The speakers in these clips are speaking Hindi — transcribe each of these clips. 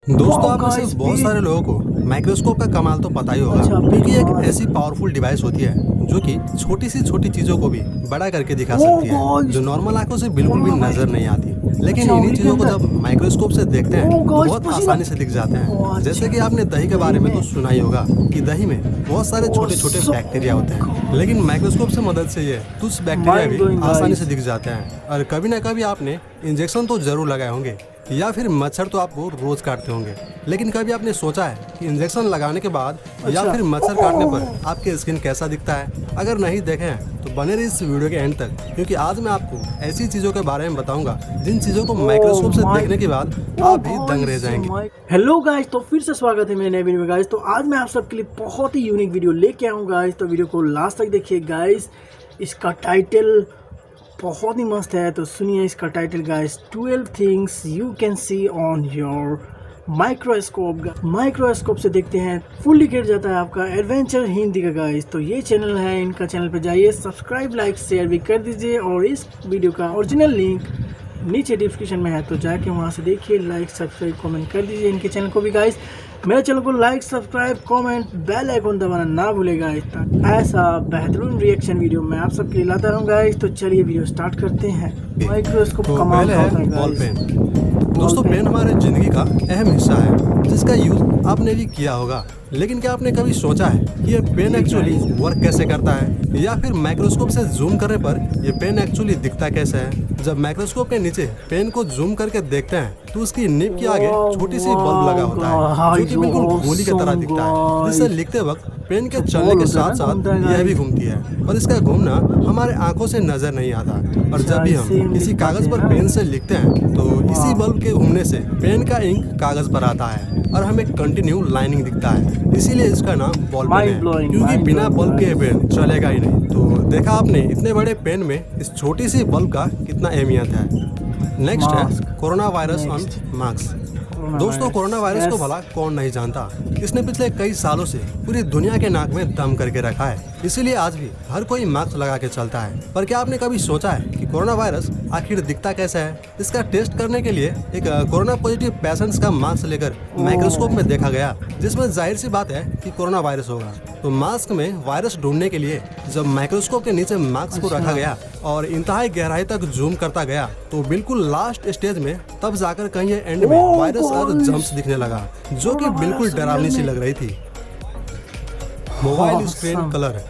दोस्तों आप में से बहुत सारे लोगों को माइक्रोस्कोप का कमाल तो पता ही होगा, क्योंकि एक ऐसी पावरफुल डिवाइस होती है जो कि छोटी सी छोटी चीजों को भी बड़ा करके दिखा सकती है, जो नॉर्मल आंखों से बिल्कुल भी नजर नहीं आती। लेकिन इन्हीं चीजों को जब माइक्रोस्कोप से देखते हैं तो बहुत आसानी से दिख जाते हैं। जैसे कि आपने दही के बारे में तो सुना ही होगा कि दही में बहुत सारे छोटे छोटे बैक्टीरिया होते हैं, लेकिन माइक्रोस्कोप से मदद से ये कुछ बैक्टीरिया भी आसानी से दिख जाते हैं। और कभी ना कभी आपने इंजेक्शन तो जरूर लगाए होंगे या फिर मच्छर तो आपको रोज काटते होंगे, लेकिन कभी आपने सोचा है कि इंजेक्शन लगाने के बाद या फिर मच्छर काटने पर आपके स्किन कैसा दिखता है? अगर नहीं देखे हैं तो बने रहिए इस वीडियो के एंड तक, क्योंकि आज मैं आपको ऐसी चीजों के बारे में बताऊंगा जिन चीजों को माइक्रोस्कोप से देखने के बाद आप भी दंग रह जाएंगे। हेलो गाइस, तो फिर से स्वागत है मेरे नए वीडियो में गाइस। तो आज मैं आप सबके लिए बहुत ही यूनिक वीडियो लेके आऊँ गाइस, तो वीडियो को लास्ट तक देखिए गाइस। इसका टाइटल बहुत ही मस्त है, तो सुनिए इसका title guys. 12 things you can see on your microscope. Microscope से देखते हैं फुल्ली गिर जाता है आपका एडवेंचर हिंदी का गाइस। तो ये चैनल है, इनका चैनल पे जाइए, सब्सक्राइब लाइक शेयर भी कर दीजिए, और इस वीडियो का ओरिजिनल लिंक नीचे डिस्क्रिप्शन में है, तो जाके वहाँ से देखिए, लाइक सब्सक्राइब कमेंट कर दीजिए इनके चैनल को भी गाइस। मेरे चैनल को like subscribe comment bell icon दबाना ना भूलेगा। ऐसा बेहतरीन रिएक्शन वीडियो मैं आप सबके लिए लाता रहूँगा गाइस। तो चलिए वीडियो स्टार्ट करते हैं। माइक्रोस्कोप तो कमाल पहले का है होता है बॉल गाइस। पेन। दोस्तों पेन हमारे जिंदगी का अहम हिस्सा है जिसका यूज आपने भी किया होगा, लेकिन क्या आपने कभी सोचा है कि ये पेन एक्चुअली वर्क कैसे करता है, या फिर माइक्रोस्कोप से जूम करने पर ये पेन एक्चुअली दिखता कैसे है? जब माइक्रोस्कोप के नीचे पेन को जूम करके देखते हैं तो उसकी निब के आगे छोटी सी बल्ब लगा होता है जो कि बिल्कुल गोली की तरह दिखता है, जिससे लिखते वक्त पेन के चलने के साथ साथ यह भी घूमती है, और इसका घूमना हमारे आंखों से नजर नहीं आता। और जब भी हम किसी कागज पर पेन से लिखते हैं तो इसी बल्ब के घूमने से पेन का इंक कागज पर आता है और हमें कंटिन्यू लाइनिंग दिखता है। इसीलिए इसका नाम बॉल पेन है, क्योंकि बिना बल्ब के पेन चलेगा ही नहीं। तो देखा आपने इतने बड़े पेन में इस छोटी सी बल्ब का कितना अहमियत है। नेक्स्ट है कोरोना वायरस ऑन मास्क। दोस्तों कोरोना वायरस को भला कौन नहीं जानता, इसने पिछले कई सालों से पूरी दुनिया के नाक में दम करके रखा है, इसीलिए आज भी हर कोई मास्क लगा के चलता है। पर क्या आपने कभी सोचा है कि कोरोना वायरस आखिर दिखता कैसा है? इसका टेस्ट करने के लिए एक कोरोना पॉजिटिव पेशेंट्स का मास्क लेकर माइक्रोस्कोप में देखा गया, जिसमें जाहिर सी बात है कि कोरोना वायरस होगा। तो मास्क में वायरस ढूंढने के लिए जब माइक्रोस्कोप के नीचे मास्क को रखा गया और इंतहाई गहराई तक जूम करता गया तो बिल्कुल लास्ट स्टेज में तब जाकर कहीं एंड में वायरस और जम्प्स दिखने लगा, जो कि बिल्कुल डरावनी सी लग रही थी। Mobile screen colour.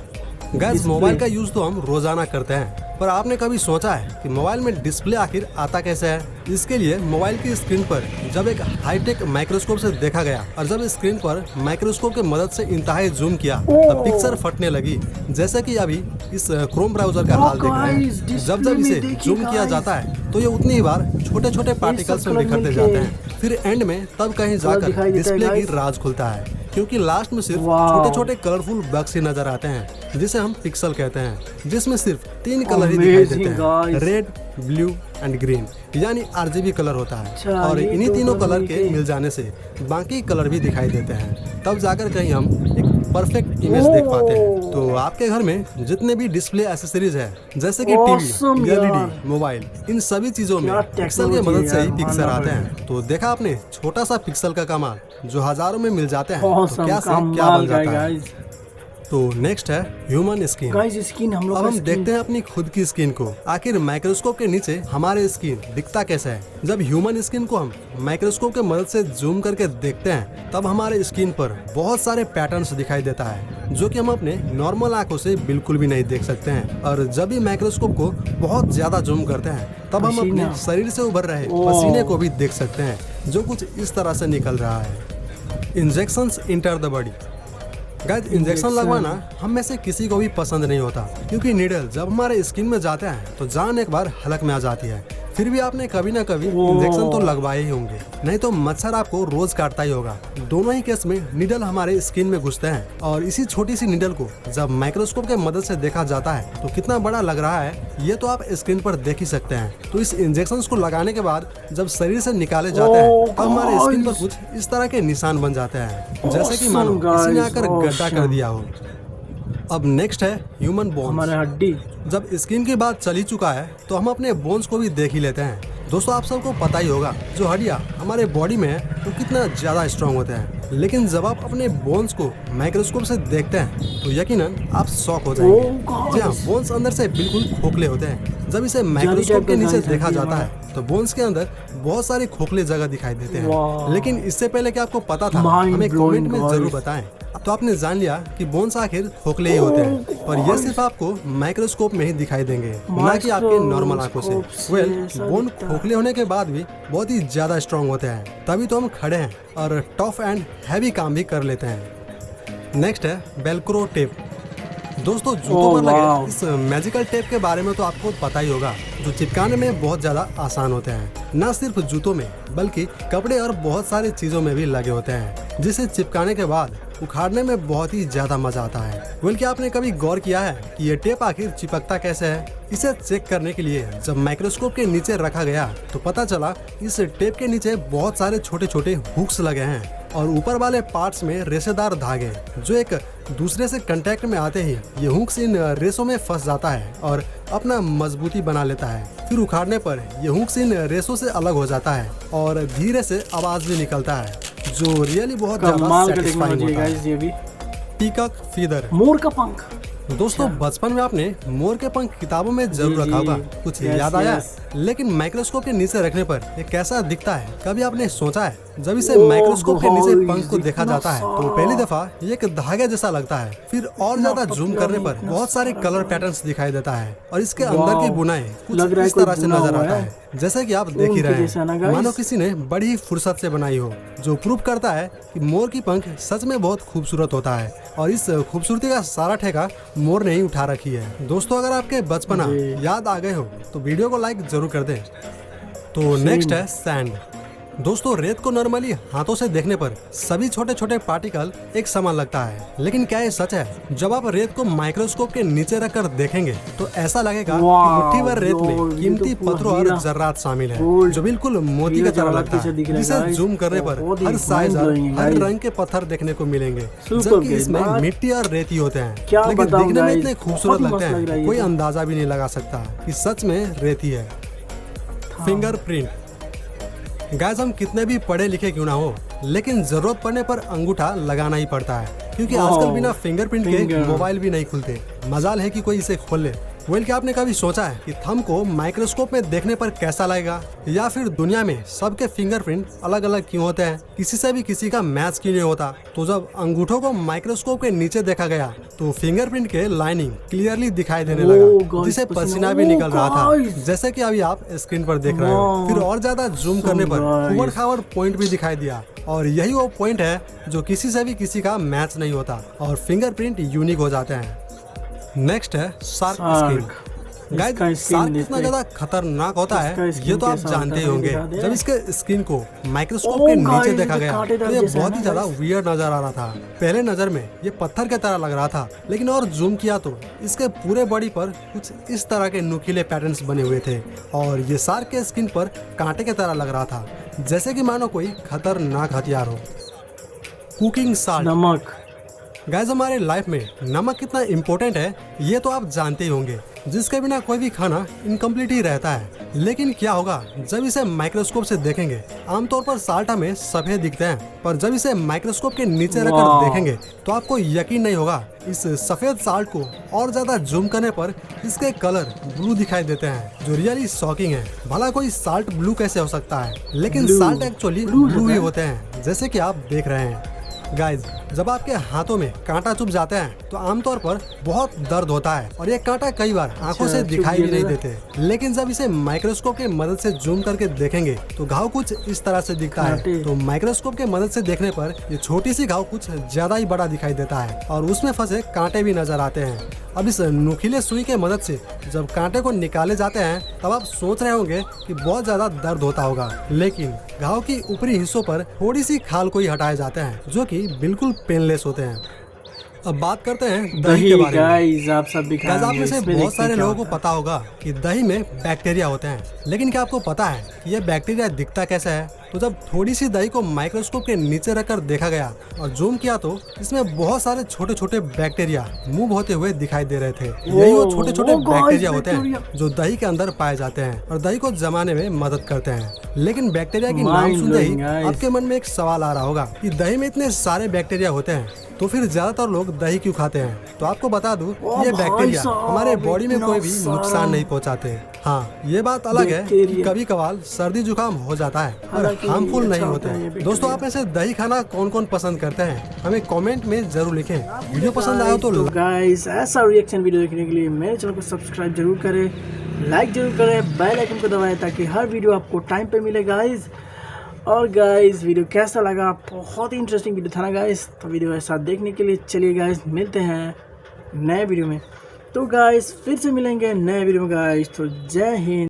Gas mobile का यूज तो हम रोजाना करते हैं, पर आपने कभी सोचा है कि मोबाइल में डिस्प्ले आखिर आता कैसे है? इसके लिए मोबाइल की स्क्रीन पर जब एक हाईटेक माइक्रोस्कोप से देखा गया और जब स्क्रीन पर माइक्रोस्कोप की मदद से इंतहाई जूम किया तब पिक्चर फटने लगी, जैसे कि अभी इस क्रोम ब्राउजर का हाल देख रहे हैं। जब जब इसे जूम किया जाता है तो ये उतनी ही बार छोटे छोटे पार्टिकल्स में बिखरते जाते हैं, फिर एंड में तब कहीं जाकर डिस्प्ले की राज खुलता है, क्योंकि लास्ट में सिर्फ छोटे छोटे कलरफुल बक्स ही नजर आते हैं जिसे हम पिक्सल कहते हैं, जिसमें सिर्फ 3 कलर ही दिखाई देते हैं, रेड ब्लू एंड ग्रीन, यानी RGB कलर होता है। और इन्हीं तीनों कलर के मिल जाने से बाकी कलर भी दिखाई देते हैं, तब जाकर कहीं हम एक परफेक्ट इमेज देख पाते हैं। तो आपके घर में जितने भी डिस्प्ले एसेसरीज है, जैसे कि टीवी, LED, मोबाइल, इन सभी चीजों में पिक्सल की मदद से ही पिक्चर आते हैं। तो देखा आपने छोटा सा पिक्सल का कमाल जो हजारों में मिल जाते हैं, तो क्या से क्या बन जाता है। तो नेक्स्ट है ह्यूमन स्किन। अब हम देखते हैं अपनी खुद की स्किन को। आखिर माइक्रोस्कोप के नीचे हमारे स्किन दिखता कैसा है? जब ह्यूमन स्किन को हम माइक्रोस्कोप के मदद से जूम करके देखते हैं तब हमारे स्किन पर बहुत सारे पैटर्न्स दिखाई देता है, जो कि हम अपने नॉर्मल आंखों से बिल्कुल भी नहीं देख सकते हैं। और जब भी माइक्रोस्कोप को बहुत ज्यादा जूम करते हैं तब हम अपने शरीर से उभर रहे पसीने को भी देख सकते हैं, जो कुछ इस तरह से निकल रहा है। Injections enter the body. Guys injection लगवाना हम में से किसी को भी पसंद नहीं होता, क्योंकि नीडल जब हमारे स्किन में जाते हैं तो जान एक बार हलक में आ जाती है। फिर भी आपने कभी ना कभी इंजेक्शन तो लगवाए ही होंगे, नहीं तो मच्छर आपको रोज काटता ही होगा। दोनों ही केस में नीडल हमारे स्किन में घुसते हैं, और इसी छोटी सी नीडल को जब माइक्रोस्कोप के मदद से देखा जाता है तो कितना बड़ा लग रहा है ये तो आप स्क्रीन पर देख ही सकते हैं। तो इस इंजेक्शन को लगाने के बाद जब शरीर से निकाले जाते हैं तब हमारे स्किन पर कुछ इस तरह के निशान बन जाते हैं, जैसे कि मानो किसी ने आकर गड्ढा कर दिया हो। अब नेक्स्ट है ह्यूमन बोन्स। हमारे हड्डी। जब स्किन की बात चल ही चुका है तो हम अपने बोन्स को भी देख ही लेते हैं। दोस्तों आप सबको पता ही होगा जो हड्डियां हमारे बॉडी में है वो कितना ज्यादा स्ट्रांग होते हैं, लेकिन जब आप अपने बोन्स को माइक्रोस्कोप से देखते हैं तो यकीनन आप शॉक हो जाएंगे। जी हाँ, बोन्स अंदर से बिल्कुल खोखले होते हैं। जब इसे माइक्रोस्कोप के नीचे देखा जाता है तो बोन्स के अंदर बहुत सारे खोखले जगह दिखाई देते हैं। लेकिन इससे पहले क्या आपको पता था, हमें कमेंट में जरूर बताएं। तो आपने जान लिया कि बोन्स आखिर खोखले ही होते हैं, और ये सिर्फ आपको माइक्रोस्कोप में ही दिखाई देंगे, ना कि आपके नॉर्मल आंखों से। वेल, बोन खोखले होने के बाद भी बहुत ही ज्यादा स्ट्रांग होते हैं, तभी तो हम खड़े हैं और टफ एंड हैवी काम भी कर लेते हैं। नेक्स्ट है वेलक्रो टेप। दोस्तों जूतों पर लगे इस मैजिकल टेप के बारे में तो आपको पता ही होगा, जो चिपकाने में बहुत ज्यादा आसान होते हैं। न सिर्फ जूतों में बल्कि कपड़े और बहुत सारी चीजों में भी लगे होते हैं, जिसे चिपकाने के बाद उखाड़ने में बहुत ही ज्यादा मजा आता है। बल्कि आपने कभी गौर किया है कि ये टेप आखिर चिपकता कैसे है? इसे चेक करने के लिए जब माइक्रोस्कोप के नीचे रखा गया तो पता चला इस टेप के नीचे बहुत सारे छोटे छोटे हुक्स लगे हैं, और ऊपर वाले पार्ट्स में रेशेदार धागे, जो एक दूसरे से कांटेक्ट में आते ही ये हुक्स इन रेशों में फंस जाता है और अपना मजबूती बना लेता है। फिर उखाड़ने पर ये हुक्स इन रेशों से अलग हो जाता है और धीरे से आवाज भी निकलता है, जो रियली बहुत ज्यादा सैटिस्फाइंग होता है। ये भी पीकॉक फीदर, मोर का पंख। दोस्तों बचपन में आपने मोर के पंख किताबों में जरूर रखा होगा, कुछ याद आया? लेकिन माइक्रोस्कोप के नीचे रखने पर ये कैसा दिखता है, कभी आपने सोचा है? जब इसे माइक्रोस्कोप के नीचे पंख को देखा जाता है तो पहली दफा ये एक धागे जैसा लगता है, फिर और ज्यादा जूम करने पर बहुत सारे कलर पैटर्न्स दिखाई देता है, और इसके अंदर की बुनाई कुछ इस तरह से नजर आता है, जैसे कि आप देख ही रहे हैं, मानो किसी ने बड़ी फुर्सत से बनाई हो, जो प्रूव करता है कि मोर की पंख सच में बहुत खूबसूरत होता है, और इस खूबसूरती का सारा ठेका मोर ने ही उठा रखी है। दोस्तों अगर आपके बचपना याद आ गए हो तो वीडियो को लाइक जरूर कर दें। तो नेक्स्ट है सैंड। दोस्तों रेत को नॉर्मली हाथों से देखने पर सभी छोटे छोटे पार्टिकल एक समान लगता है, लेकिन क्या ये सच है? जब आप रेत को माइक्रोस्कोप के नीचे रखकर देखेंगे तो ऐसा लगेगा कि मुट्ठी भर रेत में कीमती पत्थरों और जर्रात शामिल है, जो बिल्कुल मोती की तरह लगता है, जिसे जूम करने पर हर साइज और हर रंग के पत्थर देखने को मिलेंगे, जबकि इसमें मिट्टी और रेत ही होते हैं, लेकिन दिखने में इतने खूबसूरत लगते हैं कोई अंदाजा भी नहीं लगा सकता कि सच में रेत ही है। फिंगरप्रिंट। गाइस हम कितने भी पढ़े लिखे क्यों ना हो, लेकिन जरूरत पड़ने पर अंगूठा लगाना ही पड़ता है, क्योंकि आजकल बिना फिंगरप्रिंट के मोबाइल भी नहीं खुलते। मजाल है कि कोई इसे खोल ले। वेल, क्या आपने कभी सोचा है कि थंब को माइक्रोस्कोप में देखने पर कैसा लगेगा, या फिर दुनिया में सबके फिंगरप्रिंट अलग अलग क्यों होते हैं, किसी से भी किसी का मैच क्यों नहीं होता? तो जब अंगूठों को माइक्रोस्कोप के नीचे देखा गया तो फिंगरप्रिंट के लाइनिंग क्लियरली दिखाई देने लगा, जिसे पसीना भी निकल रहा था, जैसे कि अभी आप स्क्रीन पर देख रहे हैं। फिर और ज्यादा जूम करने पर उबड़ खाबड़ पॉइंट भी दिखाई दिया, और यही वो पॉइंट है जो किसी से भी किसी का मैच नहीं होता और फिंगरप्रिंट यूनिक हो जाते हैं। नेक्स्ट है शार्क स्किन। गाइस शार्क कितना ज्यादा खतरनाक होता है ये तो आप जानते ही होंगे। जब इसके स्किन को माइक्रोस्कोप के नीचे देखा गया तो ये बहुत ही ज्यादा वियर्ड नजर आ रहा था। पहले नजर में ये पत्थर की तरह लग रहा था, लेकिन और जूम किया तो इसके पूरे बॉडी पर कुछ इस तरह के नुकीले पैटर्न्स बने हुए थे, और ये शार्क के स्किन पर कांटे की तरह लग रहा था, जैसे कि मानो कोई खतरनाक हथियार हो। कुकिंग सॉल्ट, नमक। गाइस हमारे लाइफ में नमक कितना इम्पोर्टेंट है ये तो आप जानते ही होंगे, जिसके बिना कोई भी खाना इनकम्प्लीट ही रहता है। लेकिन क्या होगा जब इसे माइक्रोस्कोप से देखेंगे? आमतौर पर साल्ट हमें सफेद दिखते हैं, पर जब इसे माइक्रोस्कोप के नीचे रखकर देखेंगे तो आपको यकीन नहीं होगा। इस सफेद साल्ट को और ज्यादा जूम करने पर इसके कलर ब्लू दिखाई देते हैं, जो रियली शॉकिंग है। भला कोई साल्ट ब्लू कैसे हो सकता है? लेकिन साल्ट एक्चुअली ब्लू ही होते हैं, जैसे कि आप देख रहे हैं। गाइज जब आपके हाथों में कांटा चुभ जाते हैं तो आमतौर पर बहुत दर्द होता है, और ये कांटा कई बार आंखों से दिखाई भी नहीं देते, लेकिन जब इसे माइक्रोस्कोप के मदद से जूम करके देखेंगे तो घाव कुछ इस तरह से दिखता है। तो माइक्रोस्कोप के मदद से देखने पर ये छोटी सी घाव कुछ ज्यादा ही बड़ा दिखाई देता है, और उसमें फंसे कांटे भी नजर आते हैं। अब इस नुकीले सुई के मदद से जब कांटे को निकाले जाते हैं तब आप सोच रहे होंगे कि बहुत ज्यादा दर्द होता होगा, लेकिन घाव की ऊपरी हिस्सों पर थोड़ी सी खाल को ही हटाए जाते हैं, जो कि बिल्कुल पेनलेस होते हैं। अब बात करते हैं दही के बारे में। गाइस आप में से बहुत सारे लोगों को पता होगा कि दही में बैक्टीरिया होते हैं, लेकिन क्या आपको पता है कि ये बैक्टीरिया दिखता कैसा है? तो जब थोड़ी सी दही को माइक्रोस्कोप के नीचे रखकर देखा गया और जूम किया तो इसमें बहुत सारे छोटे छोटे बैक्टीरिया मूव होते हुए दिखाई दे रहे थे। यही वो छोटे छोटे बैक्टीरिया होते हैं जो दही के अंदर पाए जाते हैं और दही को जमाने में मदद करते हैं। लेकिन बैक्टीरिया की नाम सुनते ही आपके मन में एक सवाल आ रहा होगा कि दही में इतने सारे बैक्टीरिया होते हैं तो फिर ज्यादातर लोग दही क्यों खाते हैं। तो आपको बता दूं ये बैक्टीरिया हमारे बॉडी में कोई भी नुकसान नहीं पहुंचाते। हाँ, ये बात अलग है कि कभी कभार सर्दी जुकाम हो जाता है पर हार्मफुल नहीं होते हैं। दोस्तों, आप में से दही खाना कौन कौन पसंद करते हैं हमें कमेंट में जरूर लिखें। वीडियो पसंद आया तो गाइस ऐसा रिएक्शन वीडियो देखने के लिए मेरे चैनल को सब्सक्राइब जरूर करें, लाइक जरूर करें, बेल आइकन को दबाएं ताकि हर वीडियो आपको टाइम पे मिले गाइस। और गाइस वीडियो कैसा लगा, बहुत ही इंटरेस्टिंग वीडियो था ना गाइस। तो वीडियो ऐसा देखने के लिए चलिए गाइस मिलते हैं नए वीडियो में। तो गाइस फिर से मिलेंगे नए वीडियो में गाइस। तो जय हिंद।